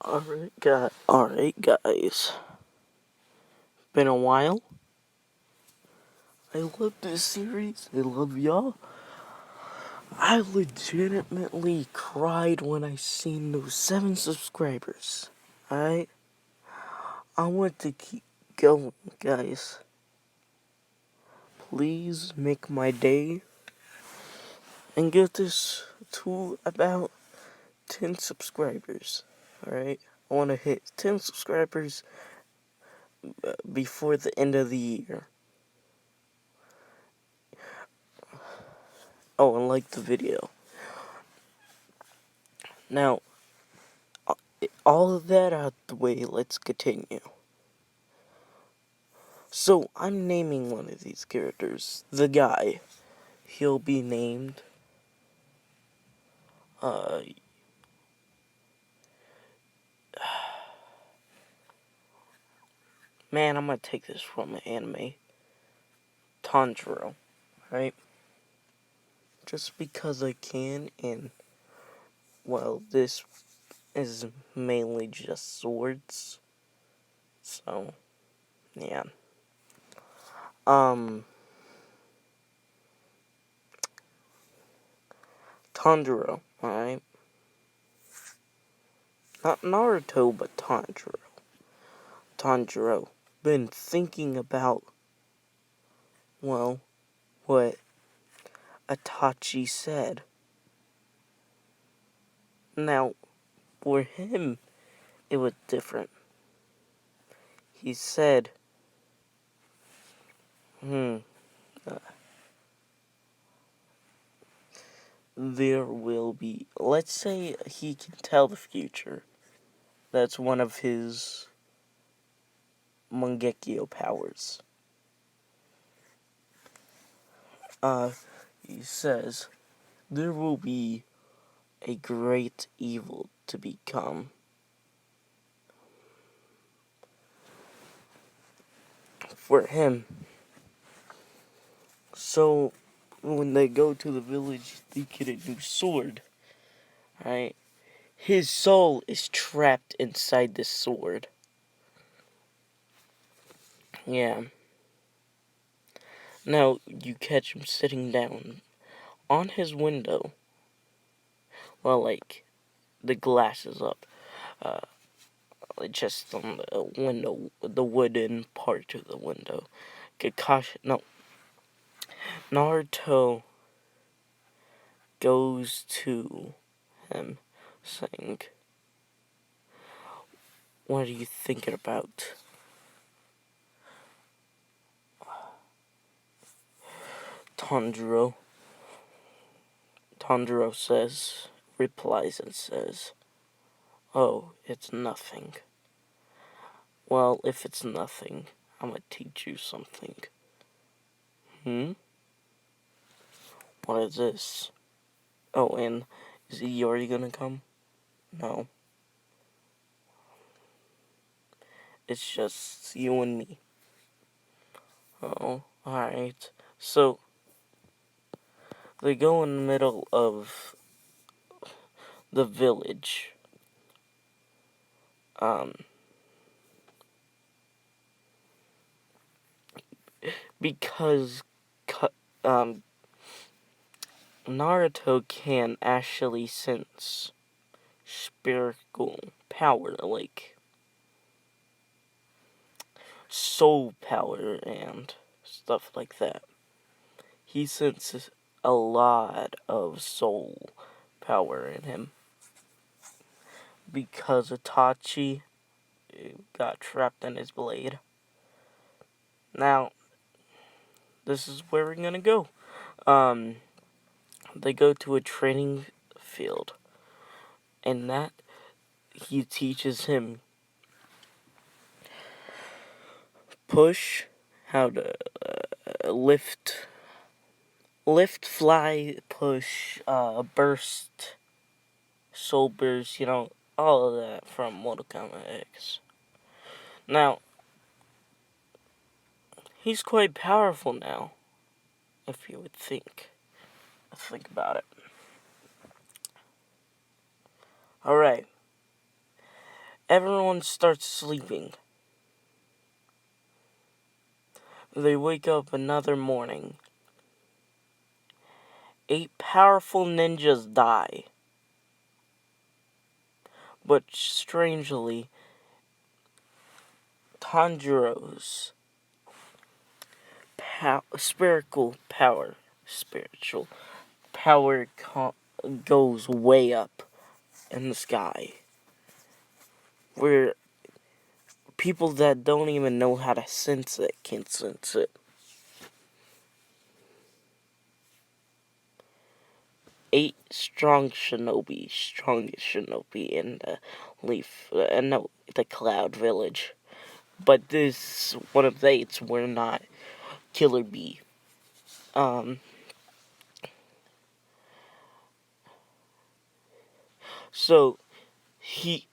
Alright guys. Been a while. I love this series. I love y'all. I legitimately cried when I seen those 7 subscribers. Alright? I want to keep going, guys. Please make my day and get this to about 10 subscribers. Alright? I want to hit 10 subscribers before the end of the year. Oh, and like the video. Now, all of that out the way, let's continue. So, I'm naming one of these characters. The guy. He'll be named, man, I'm gonna take this from an anime. Tanjiro, right? Just because I can, and, well, this is mainly just swords. So, yeah. Tanjiro, alright? Not Naruto, but Tanjiro. Tanjiro. Been thinking about, well, what Itachi said. Now, for him, it was different. He said, there will be, let's say he can tell the future. That's one of his Mangekyo powers. He says, there will be a great evil to become. For him. So, when they go to the village, they get a new sword. Right? His soul is trapped inside this sword. Yeah. Now, you catch him sitting down on his window. Well, like, the glass is up. Just on the window, the wooden part of the window. Naruto goes to him, saying, what are you thinking about? Tanjiro replies and says, oh, it's nothing. Well, if it's nothing, I'm gonna teach you something. What is this? Oh, and is he already gonna come? No. It's just you and me. Oh, alright. So, they go in the middle of the village. Because Naruto can actually sense spiritual power, like soul power and stuff like that. He senses a lot of soul power in him. Because Itachi got trapped in his blade. Now, this is where we're gonna go. They go to a training field. And that, he teaches him push, how to lift, fly, push, burst, soul burst, all of that from Mortal Kombat X. Now, he's quite powerful now, if you would think about it. Alright. Everyone starts sleeping. They wake up another morning. 8 powerful ninjas die. But strangely, Tanjiro's spiritual power goes way up in the sky. Where people that don't even know how to sense it can sense it. 8 strongest shinobi in the Cloud Village. But this one of the 8s were not Killer Bee. So he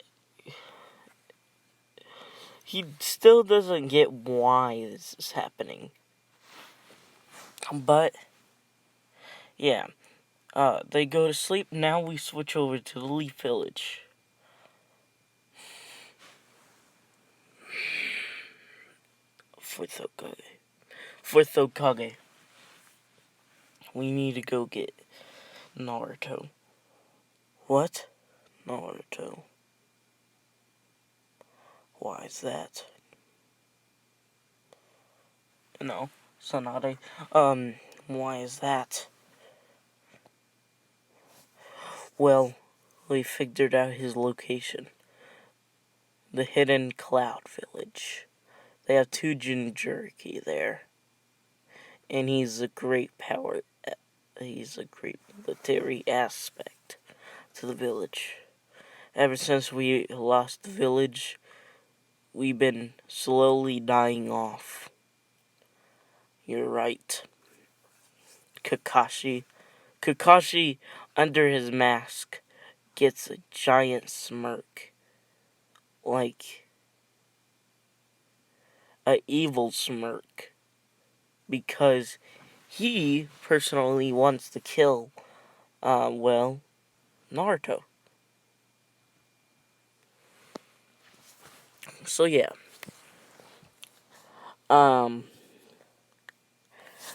still doesn't get why this is happening. But yeah, they go to sleep. Now we switch over to the Leaf Village. Fourth Hokage. We need to go get Naruto. What? Naruto. Why is that? No, Sanade. Why is that? Well, we figured out his location. The Hidden Cloud Village. They have 2 Jinchuriki there. And he's a great military aspect to the village. Ever since we lost the village, we've been slowly dying off. You're right. Kakashi, under his mask, gets a giant smirk. Like, a evil smirk. Because he personally wants to kill, Naruto. So yeah.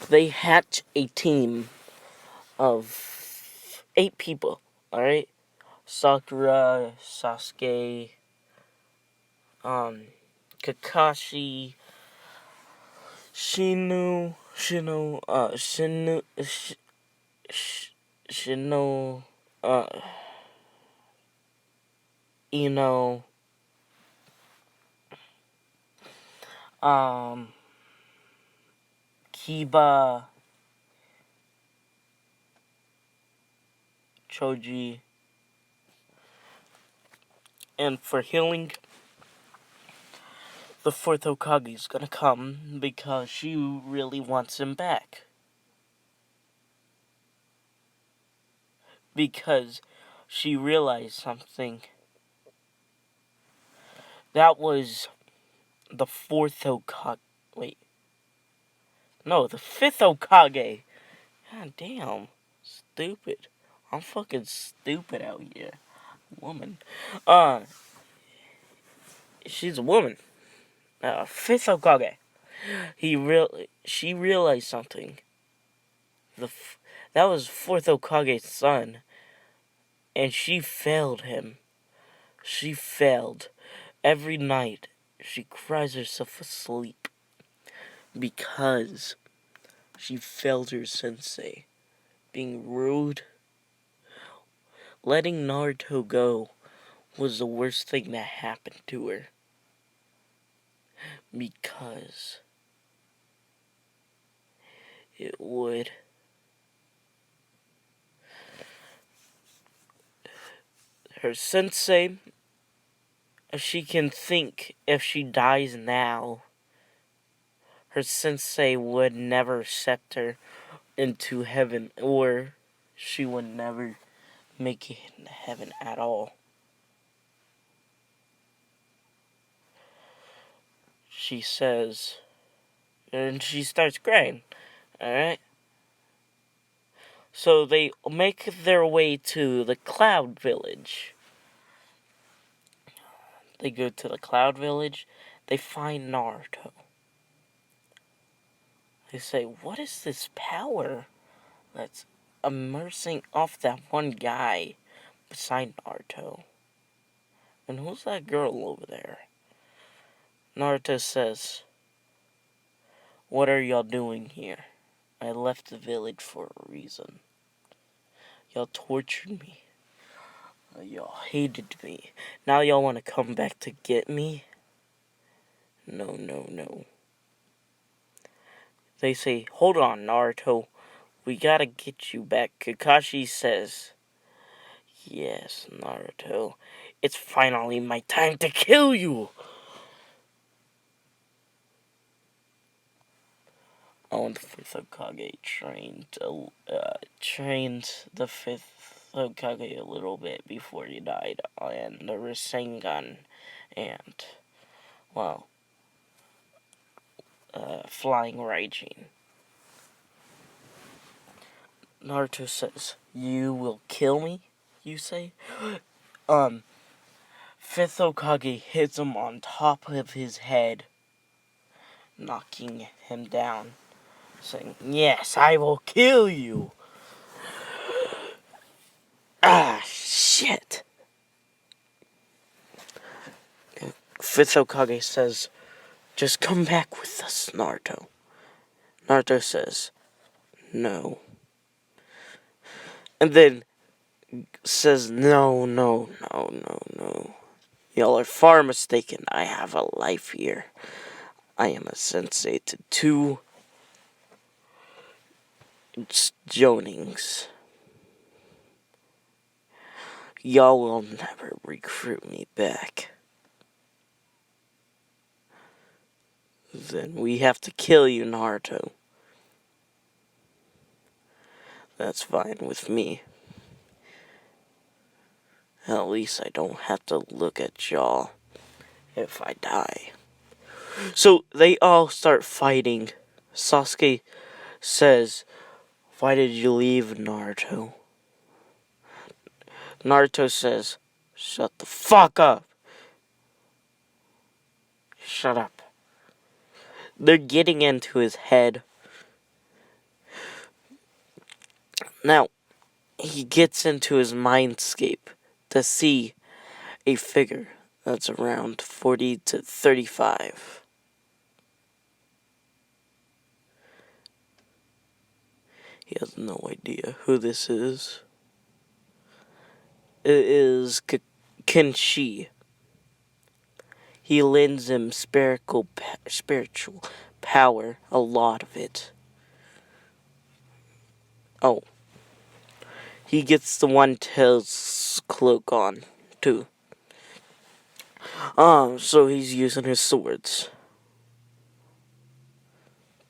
They hatch a team of 8 people, alright? Sakura, Sasuke, Kakashi, Shinu, Ino, Kiba, Choji, and for healing, the 4th Hokage is gonna come because she really wants him back. Because she realized something. That was the 4th Hokage. Wait. No, the 5th Hokage. God damn. Stupid. I'm fucking stupid out here. Woman. She's a woman. 5th Hokage. She realized something. That was 4th Hokage's son. And she failed him. She failed. Every night, she cries herself asleep. Because she failed her sensei. Being rude. Letting Naruto go was the worst thing that happened to her. Because it would. Her sensei, she can think if she dies now, her sensei would never accept her into heaven, or she would never make it into heaven at all. She says, and she starts crying, alright? So they make their way to the Cloud Village. They go to the Cloud Village. They find Naruto. They say, what is this power that's immersing off that one guy beside Naruto? And who's that girl over there? Naruto says, what are y'all doing here? I left the village for a reason. Y'all tortured me. Y'all hated me. Now y'all want to come back to get me? No, no, no. They say, hold on, Naruto. We gotta get you back. Kakashi says, yes, Naruto. It's finally my time to kill you. Oh, the fifth Hokage trained the fifth Hokage a little bit before he died, and the Rasengan, and well, flying Raijin. Naruto says, "You will kill me?" You say. Fifth Hokage hits him on top of his head, knocking him down, saying, "Yes, I will kill you." Ah, shit. Fifth Hokage says, just come back with us, Naruto. Naruto says, no. And then says, no. Y'all are far mistaken. I have a life here. I am a sensei to 2 Jonings. Y'all will never recruit me back. Then we have to kill you, Naruto. That's fine with me. At least I don't have to look at y'all if I die. So they all start fighting. Sasuke says, why did you leave, Naruto? Naruto says, shut the fuck up. Shut up. They're getting into his head. Now, he gets into his mindscape to see a figure that's around 40 to 35. He has no idea who this is. It is Kenshi. He lends him spiritual power, a lot of it. Oh. He gets the One Tail's cloak on, too. So he's using his swords.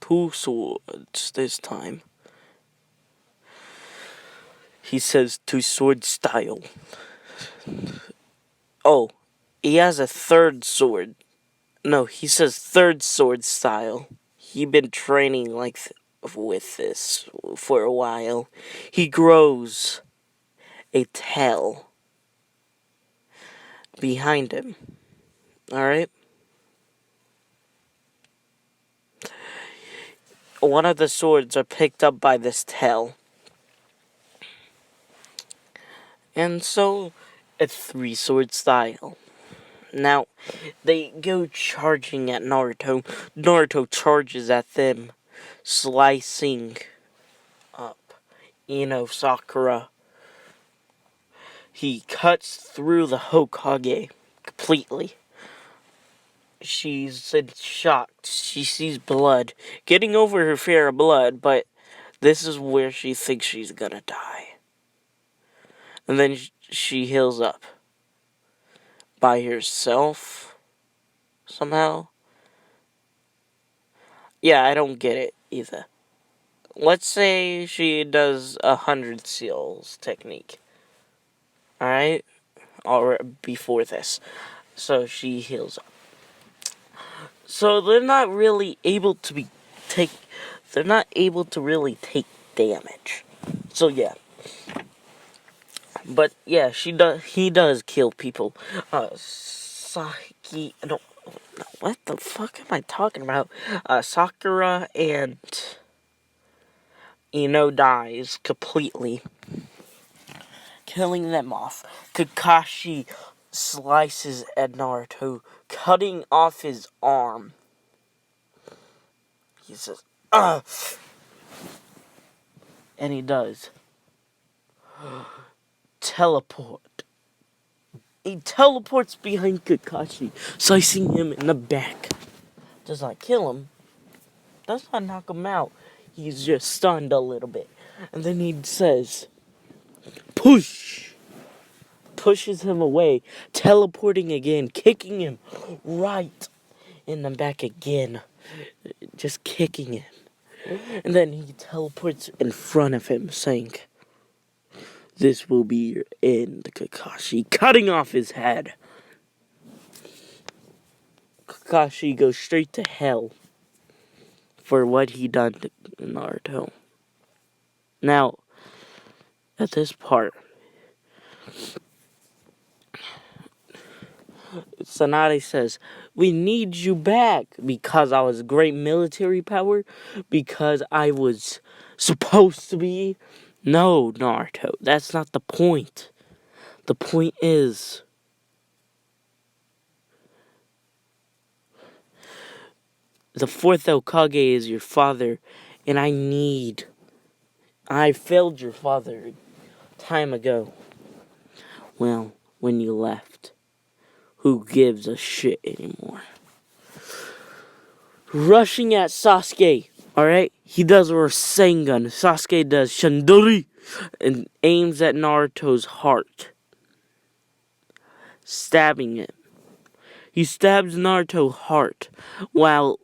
2 swords this time. He says 2 sword style. Oh, he has a 3rd sword. No, he says 3rd sword style. He been training with this for a while. He grows a tail behind him. Alright? One of the swords are picked up by this tail. And so, it's 3 sword style. Now, they go charging at Naruto. Naruto charges at them, slicing up, Sakura. He cuts through the Hokage completely. She's in shock. She sees blood, getting over her fear of blood, but this is where she thinks she's gonna die. And then she heals up by herself somehow. Yeah, I don't get it either. Let's say she does 100 seals technique. Alright? Or before this. So she heals up. So they're not really able to really take damage. So yeah. But yeah, he does kill people. Saki. No, what the fuck am I talking about? Sakura and dies completely, killing them off. Kakashi slices at Naruto, cutting off his arm. He says, "Ugh," and he does. Teleport. He teleports behind Kakashi, slicing him in the back. Does not kill him. Does not knock him out. He's just stunned a little bit. And then he says, push! Pushes him away, teleporting again, kicking him right in the back again. Just kicking him. And then he teleports in front of him, saying, this will be your end, Kakashi. Cutting off his head. Kakashi goes straight to hell for what he done to Naruto. Now, at this part, Tsunade says, we need you back because I was great military power, because I was supposed to be. No, Naruto, that's not the point. The point is, the fourth Hokage is your father, and I failed your father time ago. Well, when you left. Who gives a shit anymore? Rushing at Sasuke, alright? He does a Rasengan. Sasuke does Shandori and aims at Naruto's heart, stabbing it. He stabs Naruto's heart well,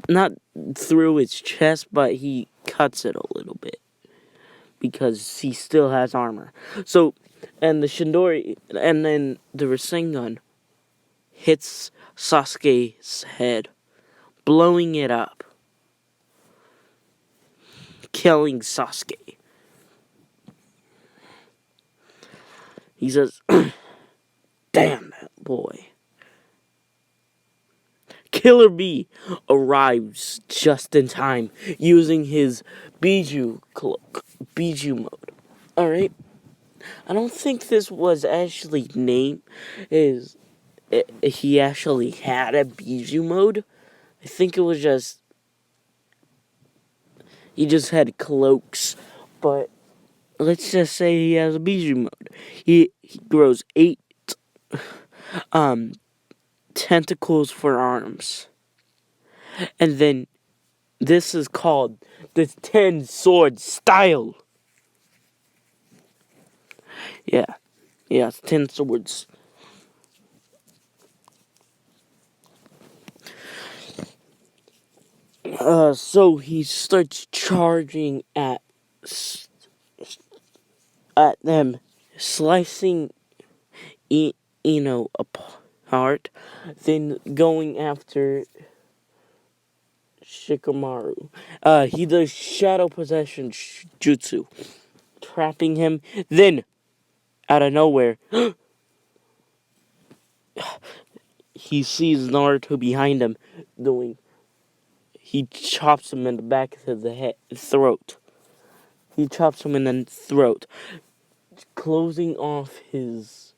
not through his chest, but he cuts it a little bit because he still has armor. So, and the Shandori, and then the Rasengan hits Sasuke's head, blowing it up, killing Sasuke. He says, damn that boy. Killer Bee arrives just in time, using his Biju cloak, Biju mode. Alright? I don't think this was actually named, he actually had a Biju mode. I think it was just, he just had cloaks, but let's just say he has a Biju mode. He grows 8 tentacles for arms. And then this is called the 10 sword style. Yeah, it's 10 swords. So he starts charging at them, slicing apart, then going after Shikomaru. He does shadow possession jutsu, trapping him. Then, out of nowhere, he sees Naruto behind him he chops him in the back of the throat. He chops him in the throat, closing off his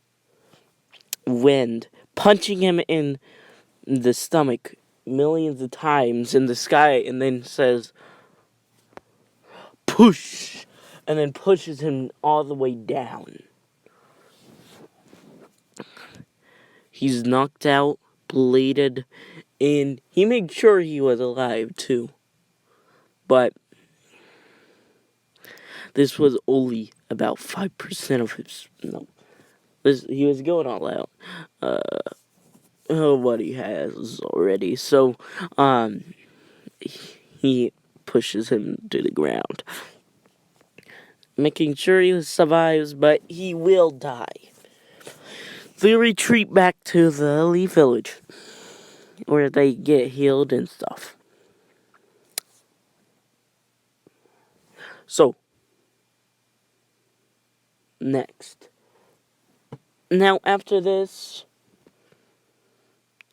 wind, punching him in the stomach millions of times in the sky, and then says, push, and then pushes him all the way down. He's knocked out, bladed, and he made sure he was alive too. But this was only about 5% of his. No. He was going all out. What he has already. So, he pushes him to the ground, making sure he survives, but he will die. They retreat back to the Leaf Village, where they get healed and stuff. So, next. Now, after this,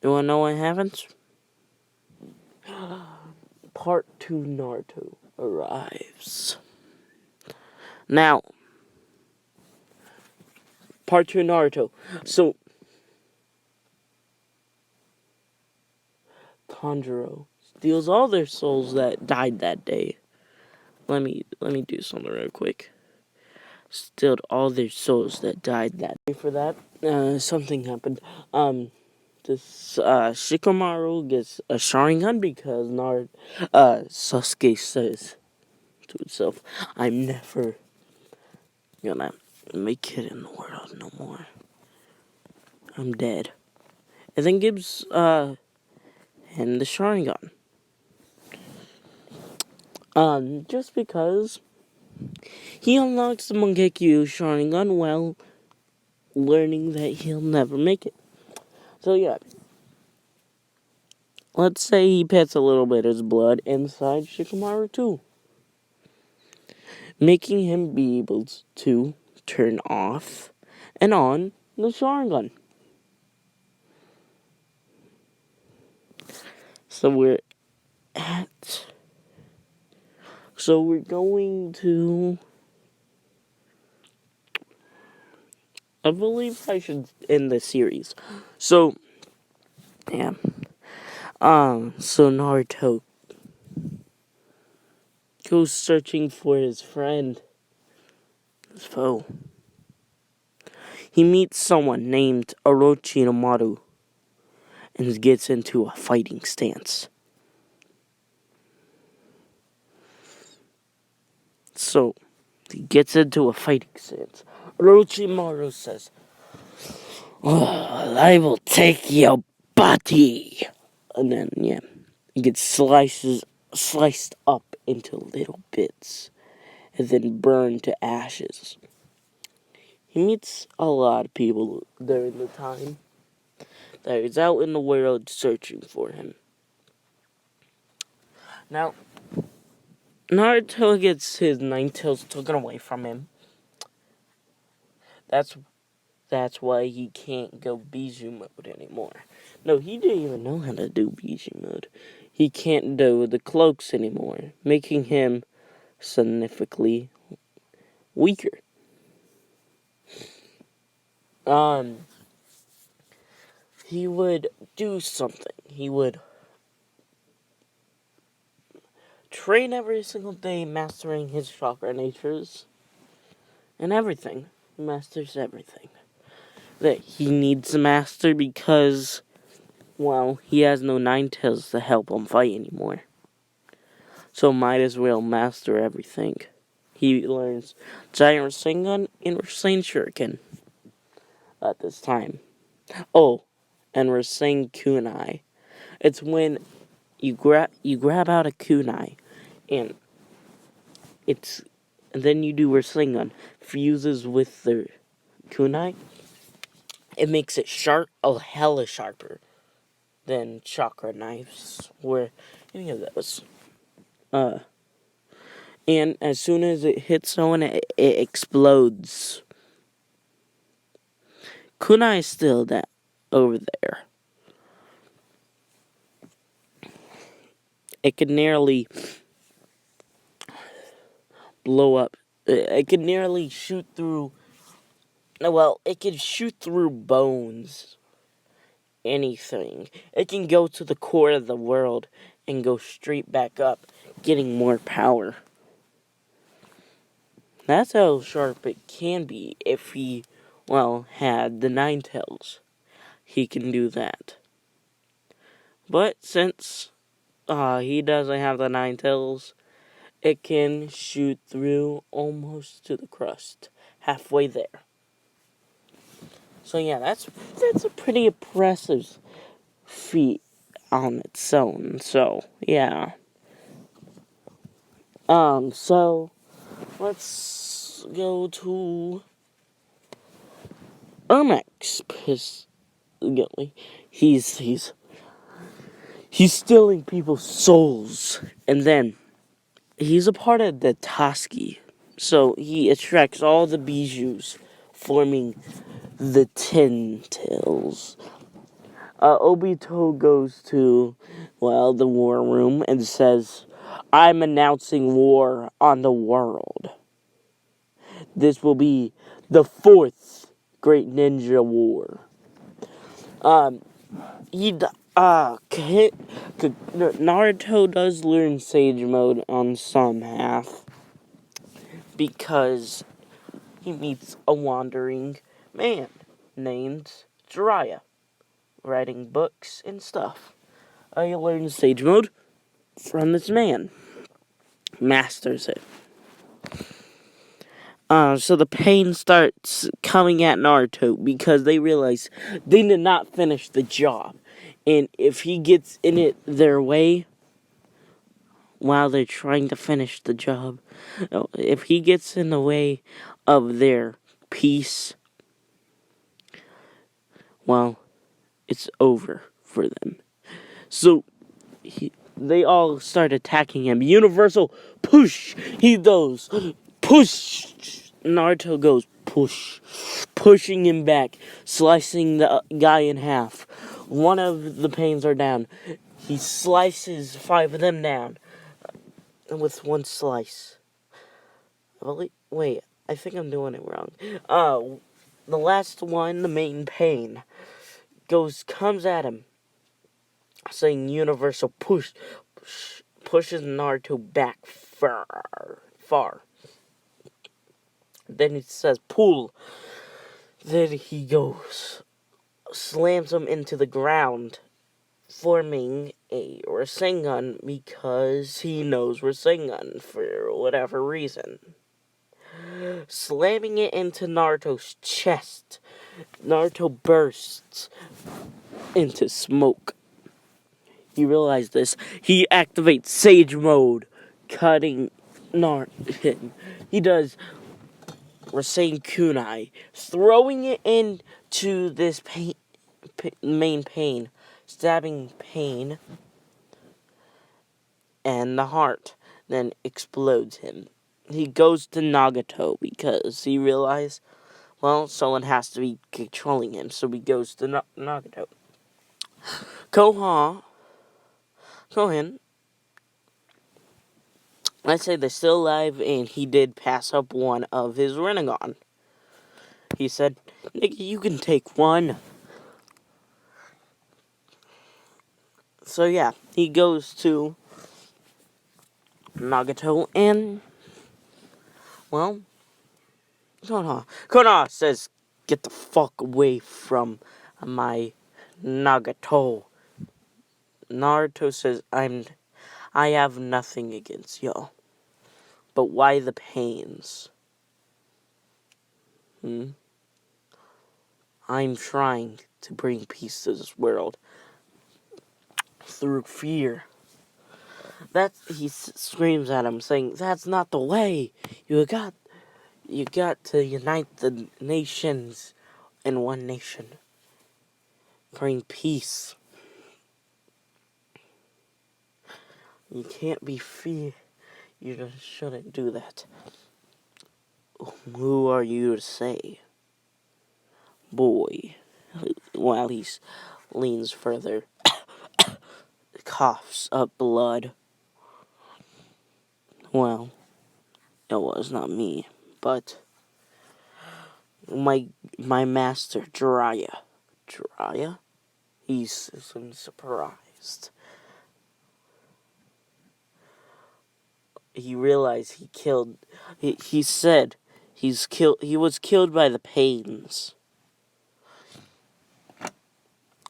You wanna know what happens? Part 2 Naruto arrives. Now, Part 2 Naruto. So, Tanjiro steals all their souls that died that day. Let me do something real quick. Stealed all their souls that died that day. For that, something happened. Shikomaru gets a Sharingan because Sasuke says to himself, "I'm never gonna make it in the world no more. I'm dead." And then gives him the Sharingan. Just because he unlocks the Mangekyo Sharingan while learning that he'll never make it. So yeah, let's say he puts a little bit of his blood inside Shikamaru too, making him be able to turn off and on the Sharingan. So we're going to, I believe I should end the series. So, yeah. So Naruto goes searching for his friend, his foe. He meets someone named Orochimaru and gets into a fighting stance. So, he gets into a fighting stance. Orochimaru says, "Oh, I will take your body." And then, yeah, it gets sliced up into little bits and then burned to ashes. He meets a lot of people during the time that he's out in the world searching for him. Now, Naruto gets his nine tails taken away from him. That's why he can't go Bijou mode anymore. No, he didn't even know how to do Bijou mode. He can't do the cloaks anymore, making him significantly weaker. He would do something. He would train every single day, mastering his chakra natures and everything. He masters everything that he needs to master because, well, he has no nine tails to help him fight anymore. So might as well master everything. He learns Giant Rasengan and Rasen Shuriken at this time. Oh, and Rasen Kunai. It's when you grab out a kunai and then you do Rasengan, fuses with the kunai. It makes it sharp, a hella sharper than chakra knives or any of those. And as soon as it hits someone, it explodes. Kunai is still that over there. It could nearly blow up. It could nearly shoot through. Well, it could shoot through bones. Anything. It can go to the core of the world and go straight back up, getting more power. That's how sharp it can be if he, well, had the nine tails. He can do that. But since he doesn't have the nine tails, it can shoot through almost to the crust, halfway there. So yeah, that's a pretty impressive feat on its own. So yeah. So let's go to Ermac. He's stealing people's souls, and then he's a part of the Toski. So he attracts all the bijous, forming the 10 tails. Obito goes to, the war room and says, "I'm announcing war on the world. This will be the fourth Great Ninja War." Um, Naruto does learn Sage Mode on some half because he meets a wandering man named Jiraiya, writing books and stuff. He learns Sage Mode from this man, masters it. So the pain starts coming at Naruto because they realize they did not finish the job. And if he gets in their way while they're trying to finish the job, if he gets in the way of their peace, it's over for them. So they all start attacking him. Universal push! He goes, push! Naruto goes, push. Pushing him back, slicing the guy in half. One of the pains are down. He slices 5 of them down with one slice. Wait, I think I'm doing it wrong. The last one, the main pain, comes at him, saying universal push, pushes Naruto back far. Then he says pull. Then he goes, slams him into the ground, forming a Rasengan because he knows Rasengan for whatever reason. Slamming it into Naruto's chest, Naruto bursts into smoke. You realize this. He activates Sage Mode, cutting Naruto. He does Rasen Kunai, throwing it into this main pain, stabbing pain and the heart, then explodes him. He goes to Nagato because he realized, someone has to be controlling him, so he goes to Nagato. Kohen, let's say they're still alive, and he did pass up one of his Rinnegan. He said, "Nigga, you can take one." So yeah, he goes to Nagato and, Konoha says, "Get the fuck away from my Nagato." Naruto says, I have nothing against y'all. But why the pains? I'm trying to bring peace to this world through fear. He screams at him, saying, "That's not the way. You got to unite the nations in one nation. Bring peace. You can't be fear. You just shouldn't do that. Who are you to say?" Boy, while he leans further, coughs up blood. Well, it was not me, but my master, Jiraiya. Jiraiya? He's surprised. He realized he said he was killed by the pains.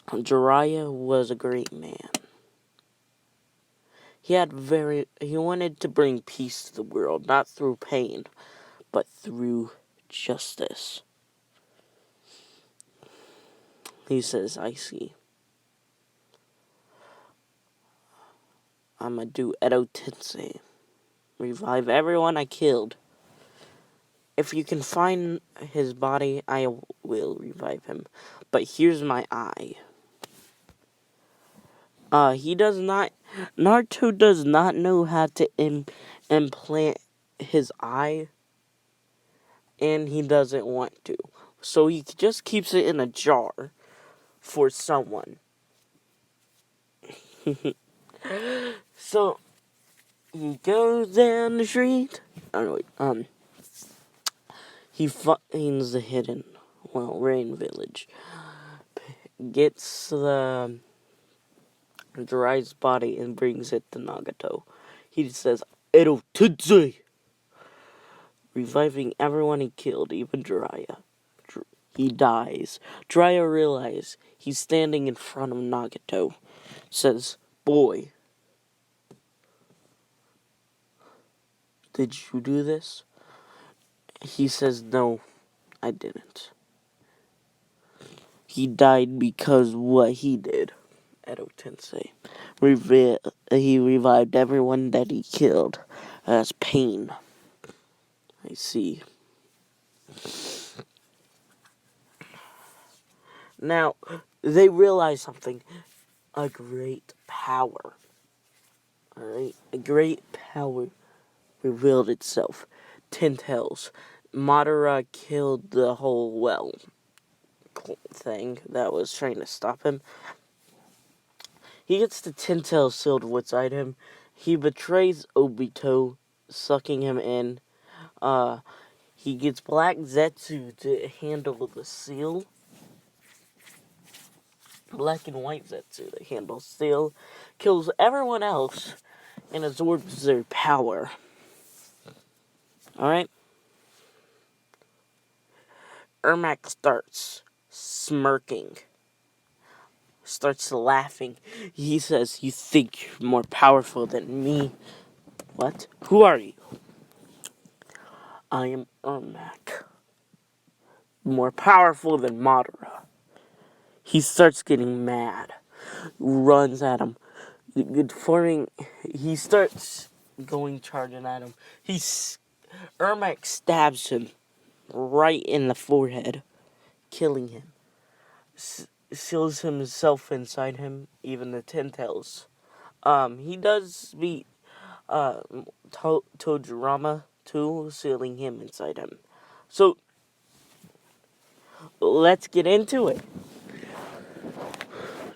Jiraiya was a great man. He wanted to bring peace to the world, not through pain, but through justice. He says, "I see. I'ma do Edo Tensei. Revive everyone I killed. If you can find his body, I will revive him. But here's my eye." Naruto does not know how to implant his eye, and he doesn't want to. So he just keeps it in a jar for someone. So he goes down the street. Oh, wait, he finds the hidden, rain village. Gets the Jiraiya's body and brings it to Nagato. He says, "Edo Tensei!" Reviving everyone he killed, even Jiraiya. He dies. Jiraiya realizes he's standing in front of Nagato. Says, "Boy, did you do this?" He says, "No, I didn't. He died because what he did." Edo Tensei. He revived everyone that he killed as pain. I see. Now, they realize something. A great power. Alright? A great power revealed itself. Ten Tails. Madara killed the whole, thing that was trying to stop him. He gets the Ten Tails sealed inside him. He betrays Obito, sucking him in. He gets Black Zetsu to handle the seal. Black and White Zetsu to handle seal. Kills everyone else and absorbs their power. Alright? Ermac starts smirking. Starts laughing. He says, "You think you're more powerful than me? What? Who are you?" "I am Ermac. More powerful than Madara." He starts getting mad. Runs at him. He starts charging at him. Ermac stabs him right in the forehead, killing him. Seals himself inside him, even the Ten Tails. He does beat Todorama too, sealing him inside him. So let's get into it.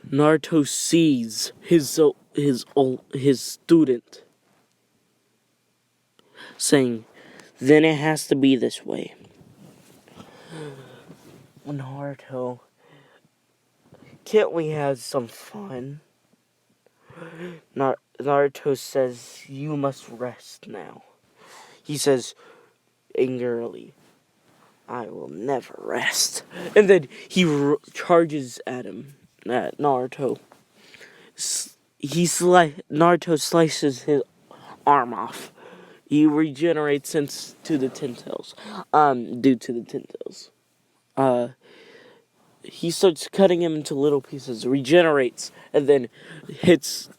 Naruto sees his student, saying, "Then it has to be this way." Naruto, can't we have some fun? Naruto says, "You must rest now." He says, angrily, "I will never rest." And then he charges at him, at Naruto. Naruto slices his arm off. He regenerates to the Ten Tails. Due to the Ten Tails. He starts cutting him into little pieces, regenerates, and then hits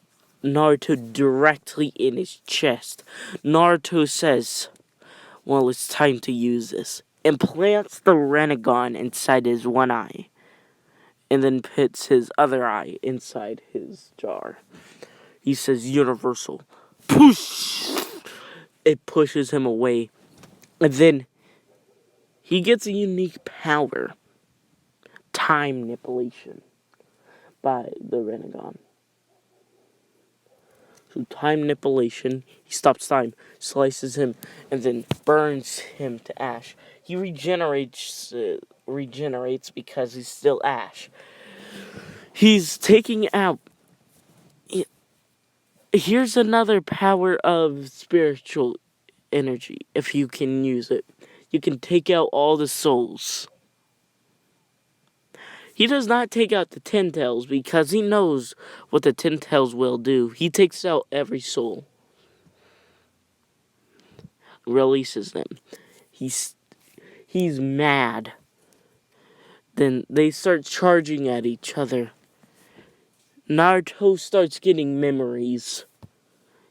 Naruto directly in his chest. Naruto says, "Well, it's time to use this." Implants the Rinnegan inside his one eye, and then puts his other eye inside his jar. He says, "Universal." Push! It pushes him away. And then he gets a unique power. Time manipulation by the Rinnegan. So time manipulation, he stops time, slices him, and then burns him to ash. He regenerates because he's still ash. He's taking out... Here's another power of spiritual energy, if you can use it. You can take out all the souls. He does not take out the Ten Tails because he knows what the Ten Tails will do. He takes out every soul. Releases them. He's mad. Then they start charging at each other. Naruto starts getting memories.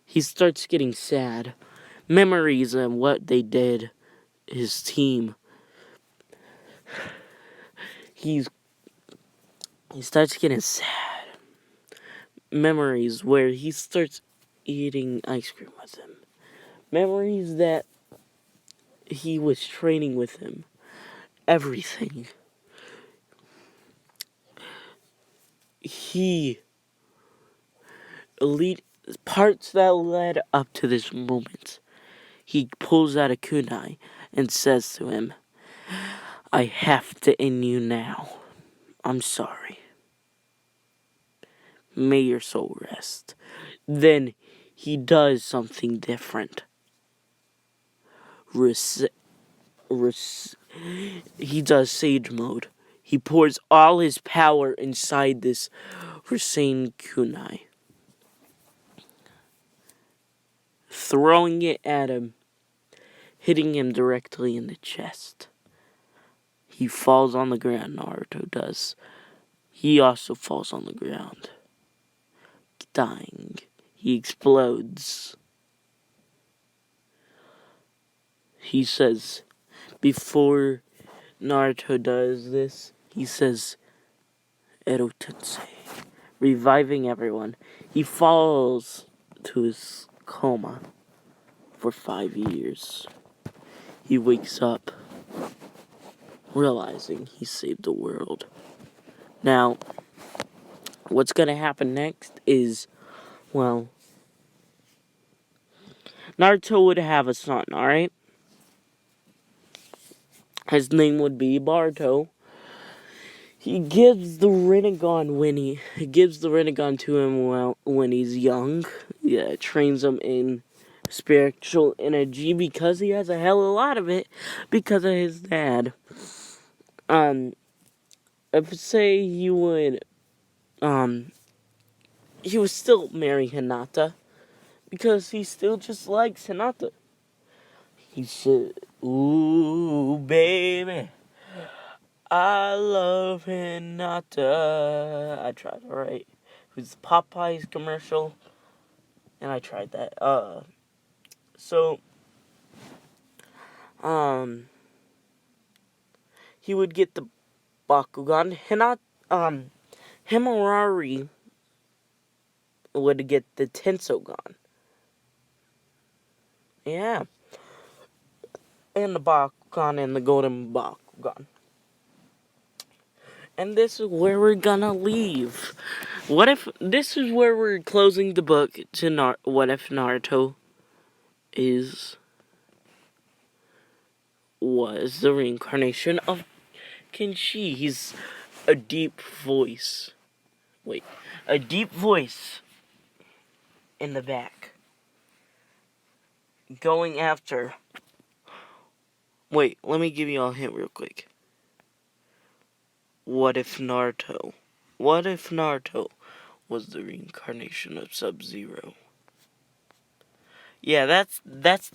He starts getting sad. Memories of what they did, his team. He starts getting sad. Memories where he starts eating ice cream with him. Memories that he was training with him. Everything. He parts that led up to this moment. He pulls out a kunai and says to him, I have to end you now. I'm sorry. May your soul rest. Then he does something different. He does Sage Mode. He pours all his power inside this Rasen kunai, throwing it at him, hitting him directly in the chest. He falls on the ground, Naruto does. He also falls on the ground, dying. He explodes. He says, before Naruto does this, he says, Ero Tensei, reviving everyone. He falls to his coma for 5 years. He wakes up, realizing he saved the world. Now, what's gonna happen next is, well, Naruto would have a son, alright? His name would be Barto. He gives the Rinnegan to him when he's young. Yeah, trains him in spiritual energy because he has a hell of a lot of it because of his dad. If say he would still marry Hinata because he still just likes Hinata. He said, ooh, baby, I love Hinata. I tried, alright. It was Popeye's commercial, and I tried that. He would get the Bakugan. Himawari would get the Tensogan. Yeah. And the Bakugan and the Golden Bakugan. And this is where we're gonna leave. This is where we're closing the book to What If Naruto was the reincarnation of Kenshi. He's a deep voice. A deep voice in the back. Going after. Wait, let me give you all a hint real quick. What if Naruto was the reincarnation of Sub-Zero? Yeah, that's